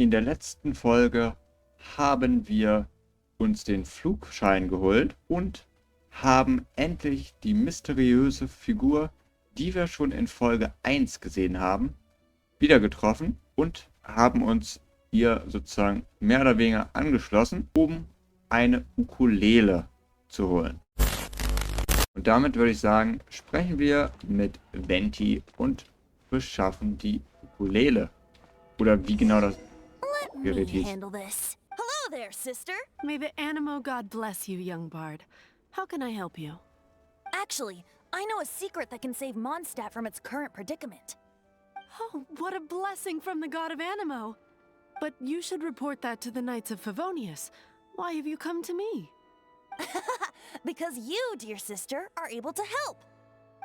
In der letzten Folge haben wir uns den Flugschein geholt und haben endlich die mysteriöse Figur, die wir schon in Folge 1 gesehen haben, wieder getroffen und haben uns ihr sozusagen mehr oder weniger angeschlossen, um eine Ukulele zu holen. Und damit würde ich sagen, sprechen wir mit Venti und beschaffen die Ukulele. Oder wie genau das Gerät hieß. Handle this. Hello there, sister. May the Anemo God bless you, young bard. How can I help you? Actually, I know a secret that can save Mondstadt from its current predicament. Oh, what a blessing from the god of Anemo! But you should report that to the Knights of Favonius. Why have you come to me? Because you, dear sister, are able to help.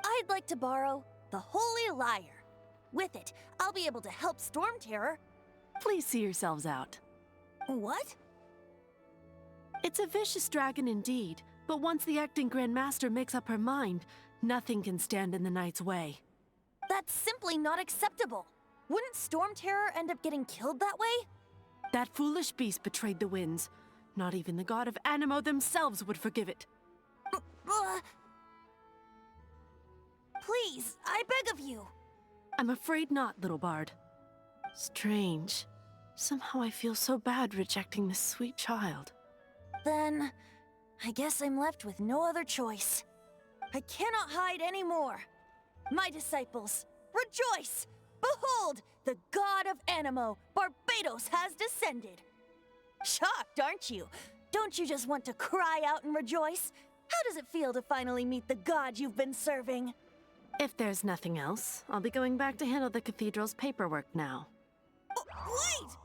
I'd like to borrow the Holy Lyre. With it, I'll be able to help Storm Terror. Please see yourselves out. What? It's a vicious dragon indeed, but once the acting Grand Master makes up her mind, nothing can stand in the Knight's way. That's simply not acceptable. Wouldn't Storm Terror end up getting killed that way? That foolish beast betrayed the winds. Not even the god of Anemo themselves would forgive it. Please, I beg of you. I'm afraid not, little bard. Strange. Somehow I feel so bad rejecting this sweet child. Then, I guess I'm left with no other choice. I cannot hide anymore. My disciples, rejoice! Behold, the god of Anemo, Barbados, has descended. Shocked, aren't you? Don't you just want to cry out and rejoice? How does it feel to finally meet the god you've been serving? If there's nothing else, I'll be going back to handle the cathedral's paperwork now. Wait!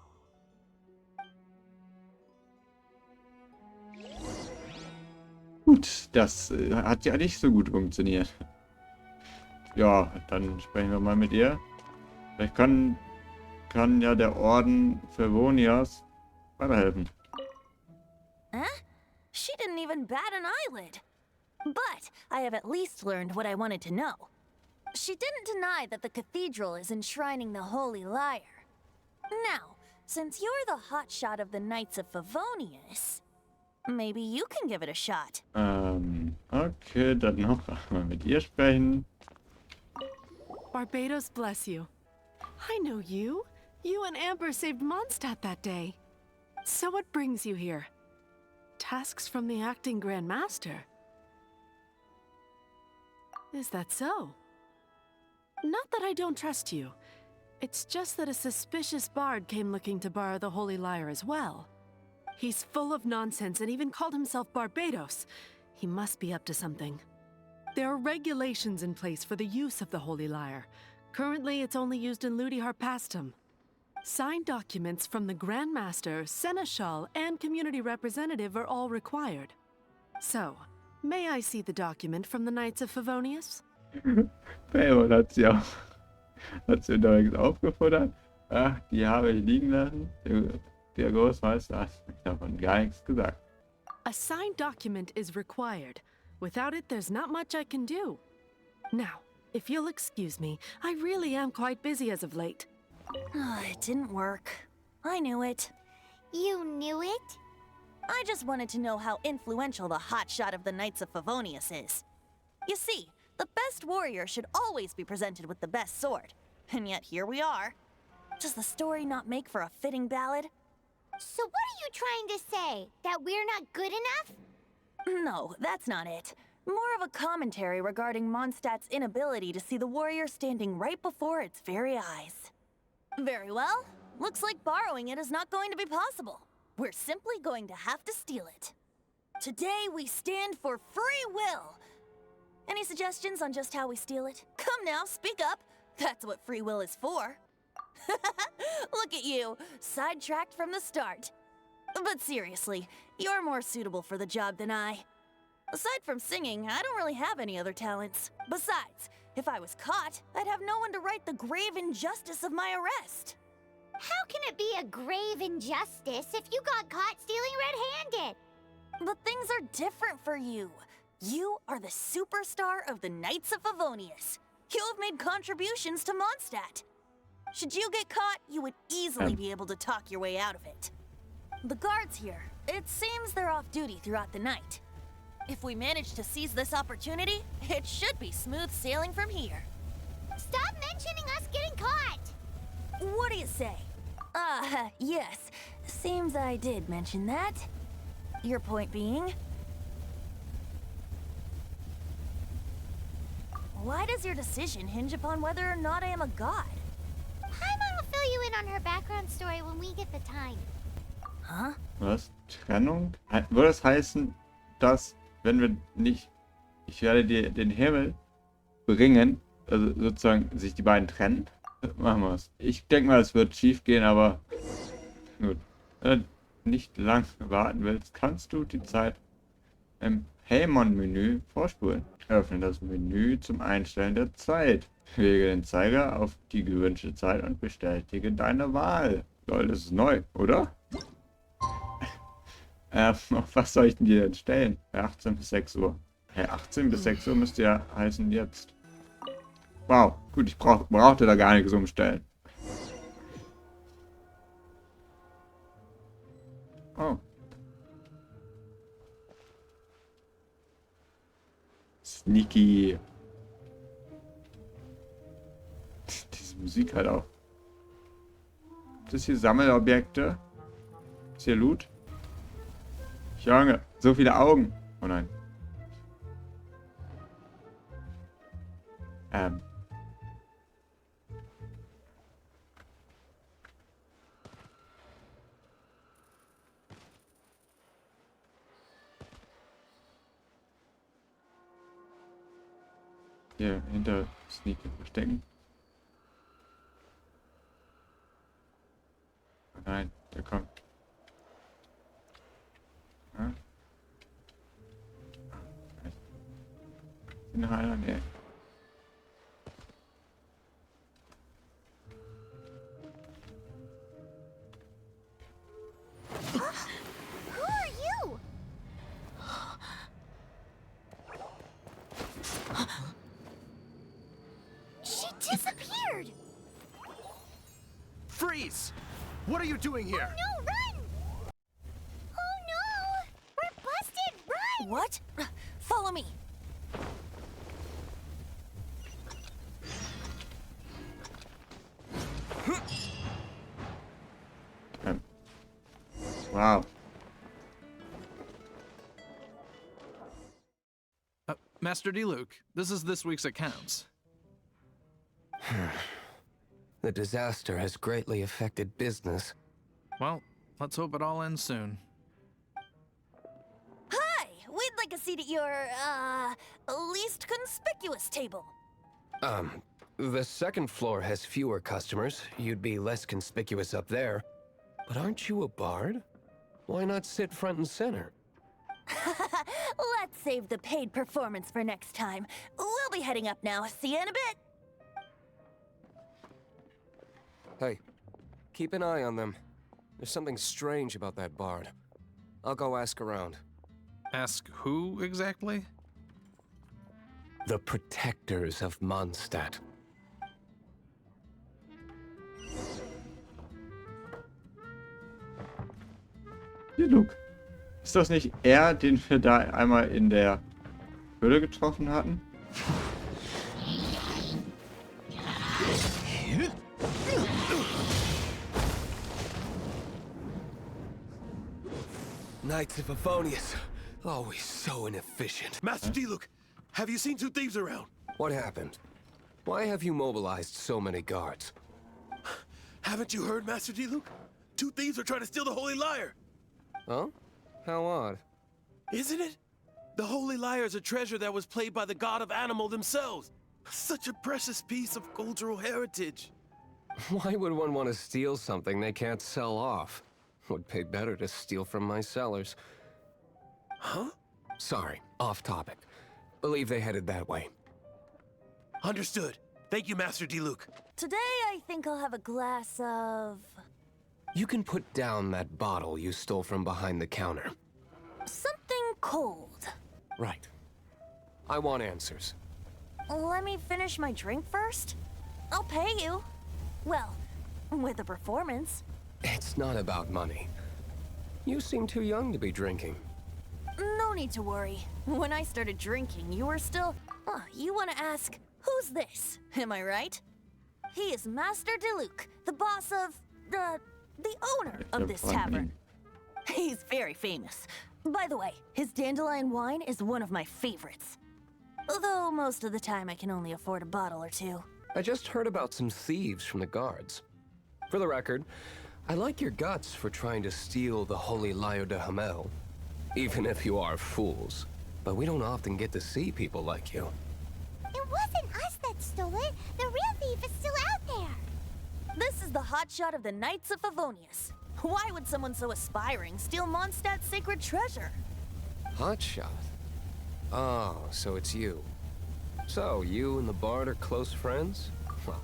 Gut, das hat ja nicht so gut funktioniert. Ja, dann sprechen wir mal mit ihr. Vielleicht kann ja der Orden Favonius weiterhelfen. Huh? She didn't even bat an eyelid. But I have at least learned what I wanted to know. She didn't deny that the cathedral is enshrining the Holy Lyre. Now, since you're the hotshot of the Knights of Favonius, maybe you can give it a shot. Okay, dann noch einmal mit ihr sprechen. Barbados bless you. I know you. You and Amber saved Mondstadt that day. So what brings you here? Tasks from the acting Grand Master? Is that so? Not that I don't trust you. It's just that a suspicious bard came looking to borrow the Holy Lyre as well. He's full of nonsense and even called himself Barbados. He must be up to something. There are regulations in place for the use of the Holy Lyre. Currently, it's only used in Ludi Harpastum. Signed documents from the Grand Master, Seneschal, and community representative are all required. So, may I see the document from the Knights of Favonius? Paywall hat sie direkt aufgefordert. Ach, die habe ich liegen lassen. Der Großmeister hat davon gar nichts gesagt. A signed document is required. Without it, there's not much I can do. Now, if you'll excuse me, I really am quite busy as of late. It didn't work. I knew it. You knew it? I just wanted to know how influential the hotshot of the Knights of Favonius is. You see, the best warrior should always be presented with the best sword. And yet here we are. Does the story not make for a fitting ballad? So what are you trying to say? That we're not good enough? No, that's not it. More of a commentary regarding Mondstadt's inability to see the warrior standing right before its very eyes. Very well. Looks like borrowing it is not going to be possible. We're simply going to have to steal it. Today we stand for free will. Any suggestions on just how we steal it? Come now, speak up. That's what free will is for. Look at you, sidetracked from the start. But seriously, you're more suitable for the job than I. Aside from singing, I don't really have any other talents. Besides, if I was caught, I'd have no one to right the grave injustice of my arrest. How can it be a grave injustice if you got caught stealing red-handed? But things are different for you. You are the superstar of the Knights of Favonius. You have made contributions to Mondstadt. Should you get caught, you would easily be able to talk your way out of it. The guards here, it seems they're off duty throughout the night. If we manage to seize this opportunity, it should be smooth sailing from here. Stop mentioning us getting caught! What do you say? Yes. Seems I did mention that. Your point being? Why does your decision hinge upon whether or not I am a god? Paimon will fill you in on her background story when we get the time. Huh? Was? Trennung? Würde das heißen, dass, wenn wir nicht... Ich werde dir den Himmel bringen, also sozusagen sich die beiden trennen? Machen wir es. Ich denke mal, es wird schief gehen, aber gut. Wenn du nicht lang warten willst, kannst du die Zeit im Paimon-Menü vorspulen. Öffne das Menü zum Einstellen der Zeit. Lege den Zeiger auf die gewünschte Zeit und bestätige deine Wahl. Lol, das ist neu, oder? Auf was soll ich denn dir denn stellen? 18 bis 6 Uhr. Hey, 18 bis 6 Uhr müsste ja heißen jetzt. Wow, gut, ich brauchte da gar nichts umstellen. Oh. Sneaky. Diese Musik halt auch. Gibt es hier Sammelobjekte? Ist hier Loot? Junge, so viele Augen. Oh nein. Hier hinter Sneaky verstecken. Oh nein, der kommt. Ja? Ist noch einer? Nee. Who are you? She disappeared! Freeze! What are you doing here? Oh no, run! Oh no! We're busted, run! What? Follow me. Wow. Master D-Luke, this is this week's accounts. The disaster has greatly affected business. Well, let's hope it all ends soon. Hi! We'd like a seat at your, least conspicuous table. The second floor has fewer customers. You'd be less conspicuous up there. But aren't you a bard? Why not sit front and center? Let's save the paid performance for next time. We'll be heading up now. See you in a bit. Hey, keep an eye on them. There's something strange about that bard. I'll go ask around. Ask who exactly? The protectors of Mondstadt. Hier, Luke. Ist das nicht er, den wir da einmal in der Höhle getroffen hatten? Knights of Favonius. Always so inefficient. Master D-Luke, have you seen two thieves around? What happened? Why have you mobilized so many guards? Haven't you heard, Master D-Luke? Two thieves are trying to steal the Holy Lyre. Huh? How odd. Isn't it? The Holy Lyre is a treasure that was played by the god of Animal themselves. Such a precious piece of cultural heritage. Why would one want to steal something they can't sell off? Would pay better to steal from my sellers. Huh? Sorry, off topic. Believe they headed that way. Understood. Thank you, Master D-Luke. Today, I think I'll have a glass of... You can put down that bottle you stole from behind the counter. something cold. Right. I want answers. Let me finish my drink first. I'll pay you. Well, With a performance. It's not about money. You seem too young to be drinking. No need to worry. When I started drinking, you were still... you want to ask, who's this? Am I right? He is Master Diluc, the boss of... the owner of this tavern. He's very famous. By the way, his dandelion wine is one of my favorites. Although most of the time I can only afford a bottle or two. I just heard about some thieves from the guards. For the record, I like your guts for trying to steal the Holy Lyre de Hamel. Even if you are fools. But we don't often get to see people like you. It wasn't us that stole it. The real thief is still out there. This is the hotshot of the Knights of Favonius. Why would someone so aspiring steal Mondstadt's sacred treasure? Hotshot? Oh, so it's you. So, you and the Bard are close friends? Well,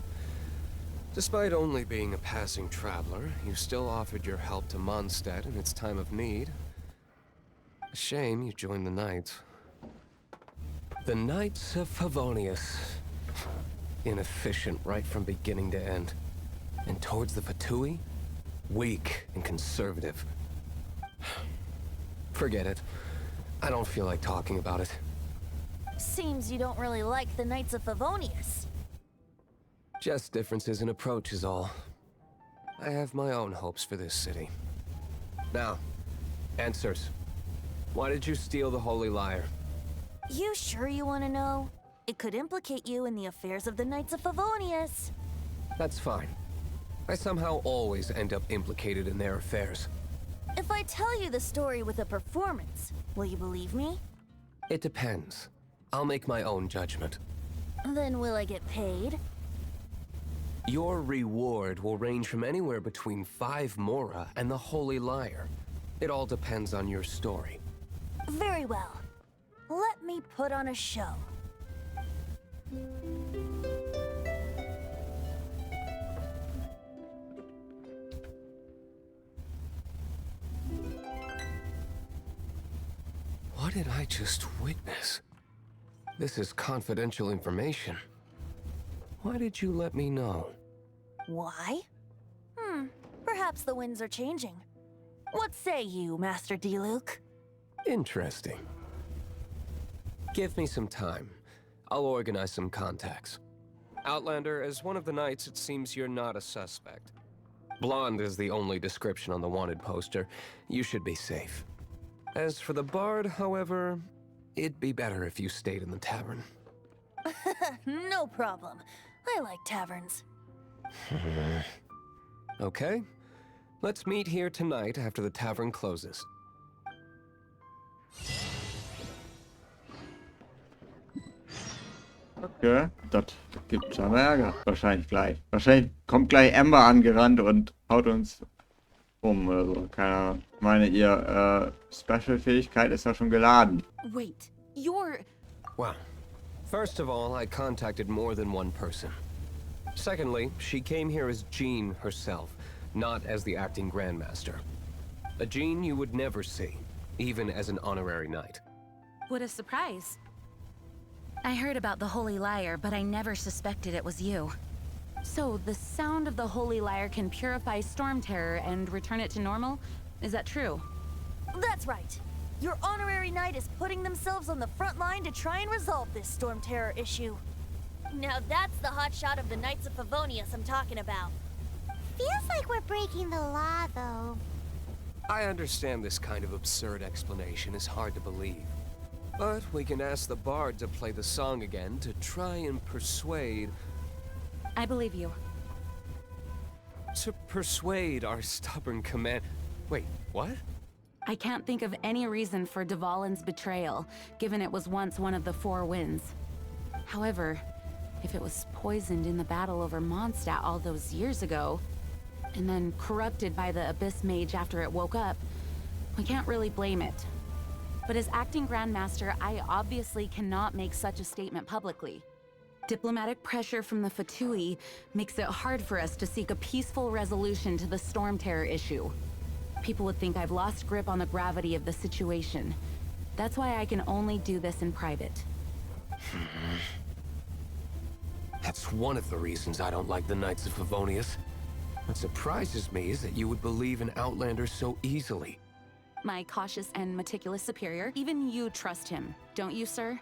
despite only being a passing traveler, you still offered your help to Mondstadt in its time of need. A shame you joined the Knights. The Knights of Favonius. Inefficient right from beginning to end. And towards the Fatui, weak and conservative. Forget it. I don't feel like talking about it. Seems you don't really like the Knights of Favonius. Just differences in approach is all. I have my own hopes for this city. Now, answers. Why did you steal the Holy Lyre? You sure you want to know? It could implicate you in the affairs of the Knights of Favonius. That's fine. I somehow always end up implicated in their affairs. If I tell you the story with a performance, will you believe me? It depends. I'll make my own judgment. Then will I get paid? Your reward will range from anywhere between 5 mora and the Holy Lyre. It all depends on your story. Very well. Let me put on a show. What did I just witness? This is confidential information. Why did you let me know? Why? Perhaps the winds are changing. What say you, Master Diluc? Interesting. Give me some time. I'll organize some contacts. Outlander, as one of the knights, it seems you're not a suspect. Blonde is the only description on the wanted poster. You should be safe. As for the Bard, however, it'd be better if you stayed in the tavern. No problem. I like taverns. Okay. Let's meet here tonight after the tavern closes. Okay, das gibt aber Ärger. Wahrscheinlich gleich. Wahrscheinlich kommt gleich Amber angerannt und haut uns um oder so. Keine Ahnung. Ich meine, ihr Special-Fähigkeit ist ja schon geladen. Wait, you're... Well, first of all, I contacted more than one person. Secondly, she came here as Jean herself, not as the acting Grandmaster. A Jean you would never see, even as an honorary knight. What a surprise. I heard about the Holy Lyre, but I never suspected it was you. So, the sound of the Holy Lyre can purify Storm Terror and return it to normal? Is that true? That's right. Your honorary knight is putting themselves on the front line to try and resolve this Storm Terror issue. Now that's the hotshot of the Knights of Favonius I'm talking about. Feels like we're breaking the law, though. I understand this kind of absurd explanation is hard to believe. But we can ask the Bard to play the song again to try and persuade... I believe you. To persuade our stubborn command... Wait, what? I can't think of any reason for Dvalin's betrayal, given it was once one of the Four Winds. However, if it was poisoned in the battle over Mondstadt all those years ago, and then corrupted by the Abyss Mage after it woke up, we can't really blame it. But as acting Grandmaster, I obviously cannot make such a statement publicly. Diplomatic pressure from the Fatui makes it hard for us to seek a peaceful resolution to the Storm Terror issue. People would think I've lost grip on the gravity of the situation. That's why I can only do this in private. That's one of the reasons I don't like the Knights of Favonius. What surprises me is that you would believe in Outlanders so easily. My cautious and meticulous superior, even you trust him, don't you, sir?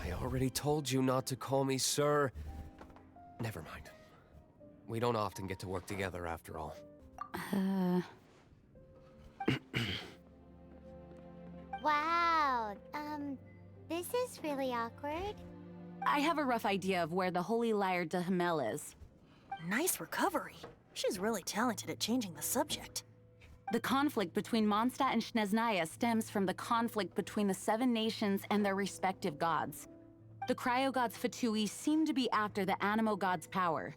I already told you not to call me sir. Never mind. We don't often get to work together after all. Wow, this is really awkward. I have a rough idea of where the Holy Liar de Himmel is. Nice recovery. She's really talented at changing the subject. The conflict between Mondstadt and Snezhnaya stems from the conflict between the 7 nations and their respective gods. The cryo-gods Fatui seem to be after the Anemo god's power.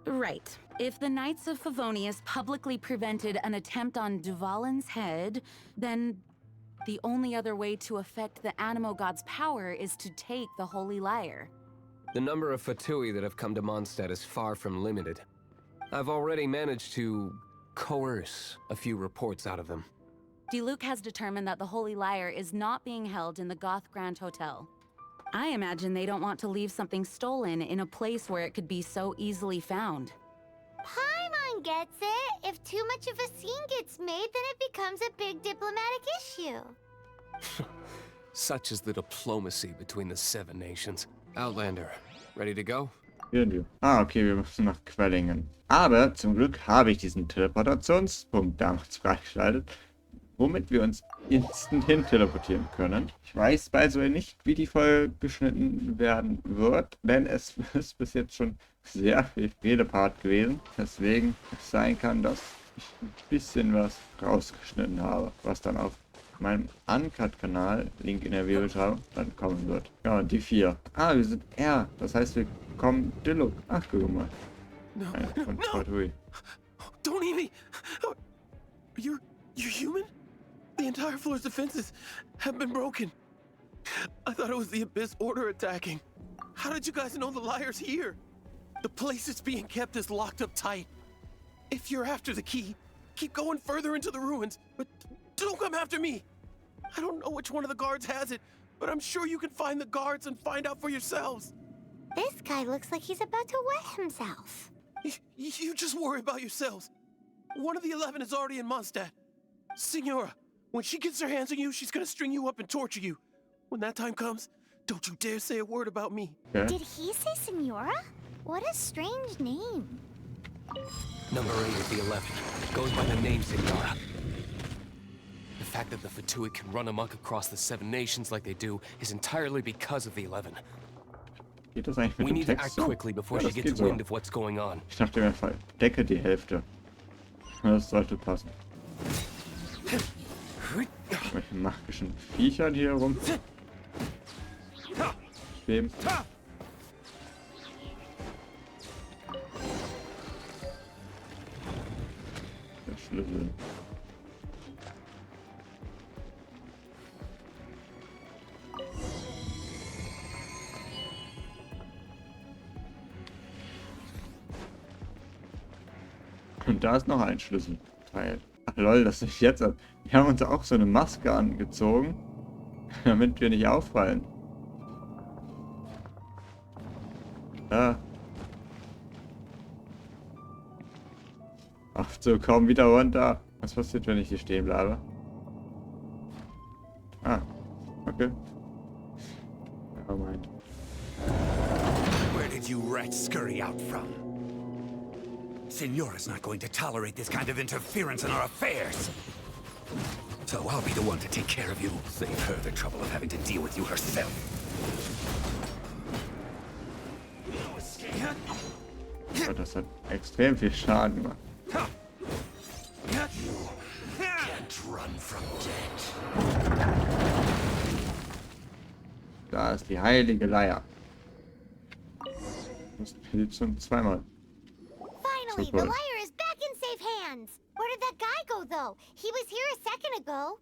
Right. If the Knights of Favonius publicly prevented an attempt on Dvalin's head, then the only other way to affect the Anemo god's power is to take the Holy Liar. The number of Fatui that have come to Mondstadt is far from limited. I've already managed to coerce a few reports out of them. Diluc has determined that the Holy Liar is not being held in the Goth Grand Hotel. I imagine they don't want to leave something stolen in a place where it could be so easily found. Paimon gets it. If too much of a scene gets made, then it becomes a big diplomatic issue. Such is the diplomacy between the 7 nations. Outlander, ready to go? Interview. Ah, okay, wir müssen nach Quellingen. Aber zum Glück habe ich diesen Teleportationspunkt damals freigeschaltet, womit wir uns instant hin teleportieren können. Ich weiß by the way nicht, wie die Folge geschnitten werden wird, denn es ist bis jetzt schon sehr viel Redepart gewesen. Deswegen es sein kann, dass ich ein bisschen was rausgeschnitten habe, was dann auf meinem Uncut-Kanal, Link in der Videobeschreibung, dann kommen wird. Ja, und die 4. Ah, wir sind R. Das heißt, wir kommen Diluc. Ach, guck mal. Von Fatui. Don't eat me! You're human? The entire floor's defenses have been broken. I thought it was the Abyss Order attacking. How did you guys know the liar's here? The place it's being kept is locked up tight. If you're after the key, keep going further into the ruins, but don't come after me. I don't know which one of the guards has it, but I'm sure you can find the guards and find out for yourselves. This guy looks like he's about to wet himself. You just worry about yourselves. One of the 11 is already in Mondstadt. Signora, when she gets her hands on you, she's gonna string you up and torture you. When that time comes, don't you dare say a word about me. Okay. Did he say Senora? What a strange name. Number 8 of the 11 goes by the name Signora. The fact that the Fatui can run amok across the 7 nations like they do is entirely because of the 11. Geht das eigentlich mit We dem need to Text act so? quickly before Ja, she das gets geht so. wind of what's going on. Ich dachte mir, decke die Hälfte. Das sollte passen. Welche magischen Viechern hier rum schweben. Der Schlüssel. Und da ist noch ein Schlüsselteil. Ach lol, das ist jetzt ab. Wir haben uns auch so eine Maske angezogen, damit wir nicht auffallen. Ja. Ach so, komm wieder runter. Was passiert, wenn ich hier stehen bleibe? Ah, okay. Never mind. Where did you rats scurry out from? Senora's not going to tolerate this kind of interference in our affairs. So I'll be the one to take care of you. Save her the trouble of having to deal with you herself. Oh, das hat extrem viel Schaden gemacht. You can't run from death. Da ist die heilige Leier. Das hilft schon zweimal. Finally, Super. the liar is back in safe hands. Where did that guy go, though? He was here a second ago.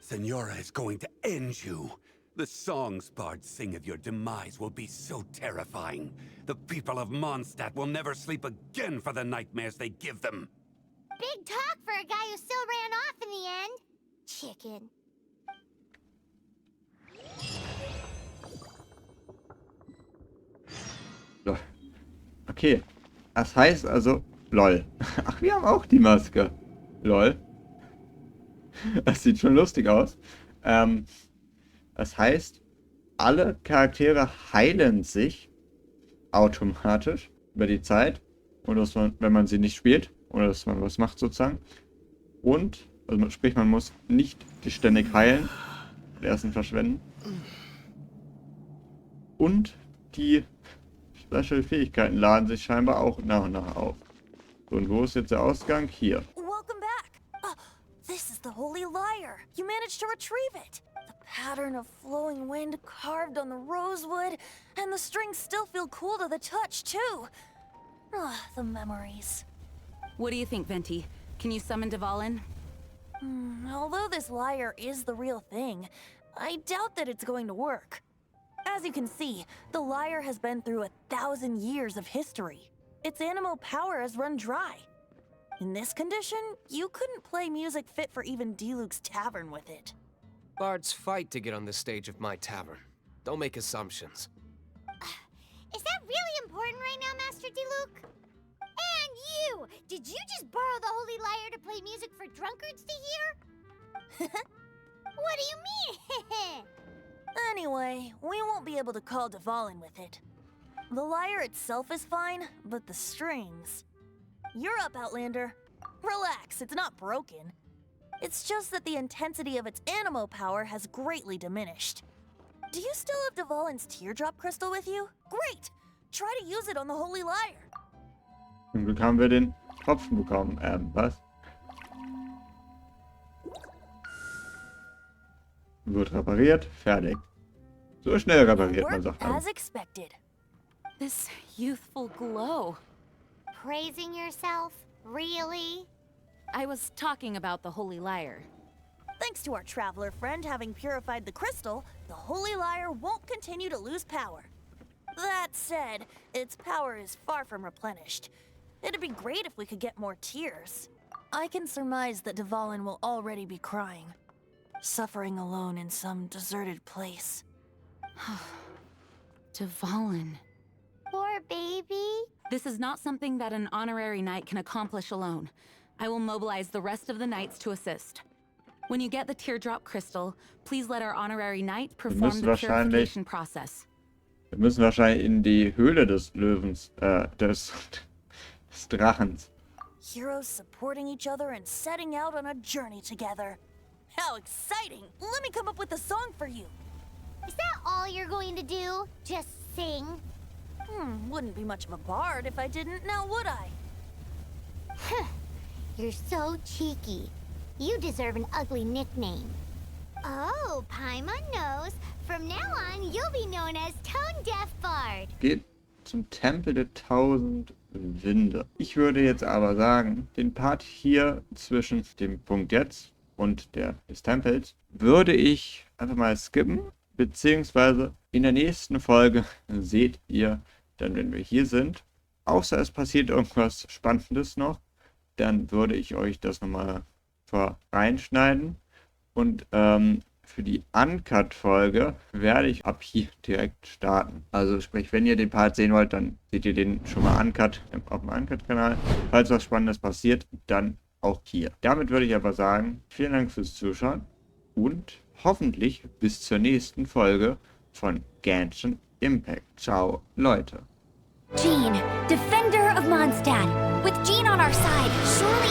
Senora is going to end you. The songs bards sing of your demise will be so terrifying. The people of Mondstadt will never sleep again for the nightmares they give them. Big talk for a guy who still ran off in the end. Chicken. So. Okay, Das heißt also, lol. Ach, wir haben auch die Maske. Lol. Das sieht schon lustig aus. Das heißt, alle Charaktere heilen sich automatisch über die Zeit. Oder dass man, wenn man sie nicht spielt. Oder dass man was macht sozusagen. Und, also sprich, man muss nicht ständig heilen. Ersten verschwenden. Und die Special-Fähigkeiten laden sich scheinbar auch nach und nach auf. So, und wo ist jetzt der Ausgang? Hier. Welcome back. This is the Holy Lyre. You managed to retrieve it. The pattern of flowing wind carved on the rosewood, and the strings still feel cool to the touch, too. The memories. What do you think, Venti? Can you summon Dvalin? Although this lyre is the real thing, I doubt that it's going to work. As you can see, the lyre has been through 1,000 years of history. Its anemo power has run dry. In this condition, you couldn't play music fit for even Diluc's tavern with it. Bards fight to get on the stage of my tavern. Don't make assumptions. Is that really important right now, Master Diluc? And you! Did you just borrow the Holy Lyre to play music for drunkards to hear? What do you mean? Anyway, we won't be able to call Dvalin with it. The lyre itself is fine, but the strings... You're up, Outlander. Relax, it's not broken. It's just that the intensity of its anemo power has greatly diminished. Do you still have Dvalin's teardrop crystal with you? Great! Try to use it on the Holy Lyre. Zum Glück haben wir den Tropfen bekommen. Was? Wird repariert, fertig. So schnell repariert man Sachen. As expected. This youthful glow. Praising yourself? Really? I was talking about the Holy Lyre. Thanks to our traveler friend having purified the crystal, the Holy Lyre won't continue to lose power. That said, its power is far from replenished. It'd be great if we could get more tears. I can surmise that Dvalin will already be crying, suffering alone in some deserted place. Dvalin. Poor baby. This is not something that an honorary knight can accomplish alone. I will mobilize the rest of the knights to assist. When you get the teardrop crystal, please let our honorary knight perform the purification process. Wir müssen wahrscheinlich in die Höhle des Löwens, des Drachens. Heroes supporting each other and setting out on a journey together. How exciting! Let me come up with a song for you. Is that all you're going to do? Just sing? Wouldn't be much of a bard if I didn't, now would I? You're so cheeky. You deserve an ugly nickname. Oh, Paimon knows. From now on, you'll be known as Tone Deaf Bard. Geht zum Tempel der 1000 Winde. Ich würde jetzt aber sagen, den Part hier zwischen dem Punkt jetzt und des Tempels würde ich einfach mal skippen, beziehungsweise in der nächsten Folge seht ihr dann, wenn wir hier sind, außer es passiert irgendwas Spannendes noch, dann würde ich euch das nochmal reinschneiden und für die Uncut-Folge werde ich ab hier direkt starten. Also sprich, wenn ihr den Part sehen wollt, dann seht ihr den schon mal Uncut auf dem Uncut-Kanal. Falls was Spannendes passiert, dann auch hier. Damit würde ich aber sagen, vielen Dank fürs Zuschauen und hoffentlich bis zur nächsten Folge von Genshin Impact. Ciao, Leute. Jean, defender of Mondstadt. With Jean on our side, surely